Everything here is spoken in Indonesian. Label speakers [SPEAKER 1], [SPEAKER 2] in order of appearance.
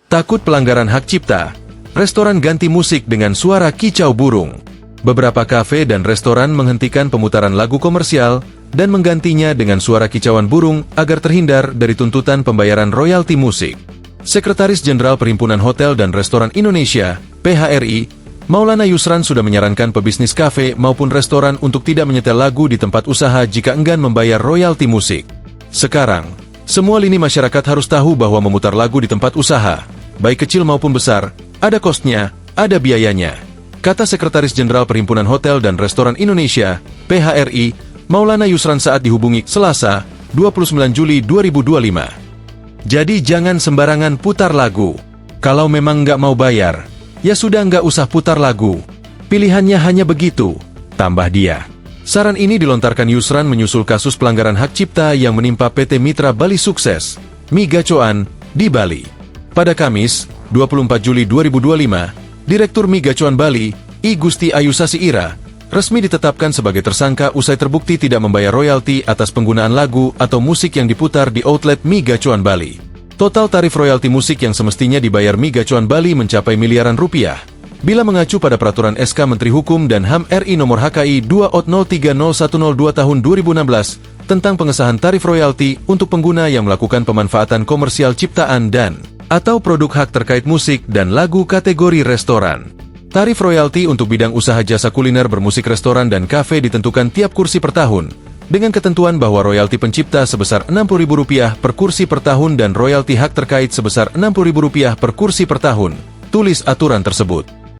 [SPEAKER 1] Takut pelanggaran hak cipta, restoran ganti musik dengan suara kicau burung. Beberapa kafe dan restoran menghentikan pemutaran lagu komersial dan menggantinya dengan suara kicauan burung agar terhindar dari tuntutan pembayaran royalti musik. Sekretaris Jenderal Perhimpunan Hotel dan Restoran Indonesia, PHRI, Maulana Yusran sudah menyarankan pebisnis kafe maupun restoran untuk tidak menyetel lagu di tempat usaha jika enggan membayar royalti musik. Sekarang, semua lini masyarakat harus tahu bahwa memutar lagu di tempat usaha, baik kecil maupun besar, ada kosnya, ada biayanya, kata Sekretaris Jenderal Perhimpunan Hotel dan Restoran Indonesia, PHRI, Maulana Yusran saat dihubungi Selasa, 29 Juli 2025. Jadi jangan sembarangan putar lagu. Kalau memang nggak mau bayar, ya sudah nggak usah putar lagu. Pilihannya hanya begitu, tambah dia. Saran ini dilontarkan Yusran menyusul kasus pelanggaran hak cipta yang menimpa PT Mitra Bali Sukses, Mi Gacoan, di Bali. Pada Kamis, 24 Juli 2025, Direktur Mi Gacoan Bali, I Gusti Ayu Sasi Ira, resmi ditetapkan sebagai tersangka usai terbukti tidak membayar royalti atas penggunaan lagu atau musik yang diputar di outlet Mi Gacoan Bali. Total tarif royalti musik yang semestinya dibayar Mi Gacoan Bali mencapai miliaran rupiah. Bila mengacu pada Peraturan SK Menteri Hukum dan HAM RI Nomor HKI 2.03.0102 Tahun 2016 tentang pengesahan tarif royalti untuk pengguna yang melakukan pemanfaatan komersial ciptaan dan atau produk hak terkait musik dan lagu kategori restoran. Tarif royalti untuk bidang usaha jasa kuliner bermusik restoran dan kafe ditentukan tiap kursi per tahun, dengan ketentuan bahwa royalti pencipta sebesar Rp60.000 per kursi per tahun dan royalti hak terkait sebesar Rp60.000 per kursi per tahun, tulis aturan tersebut.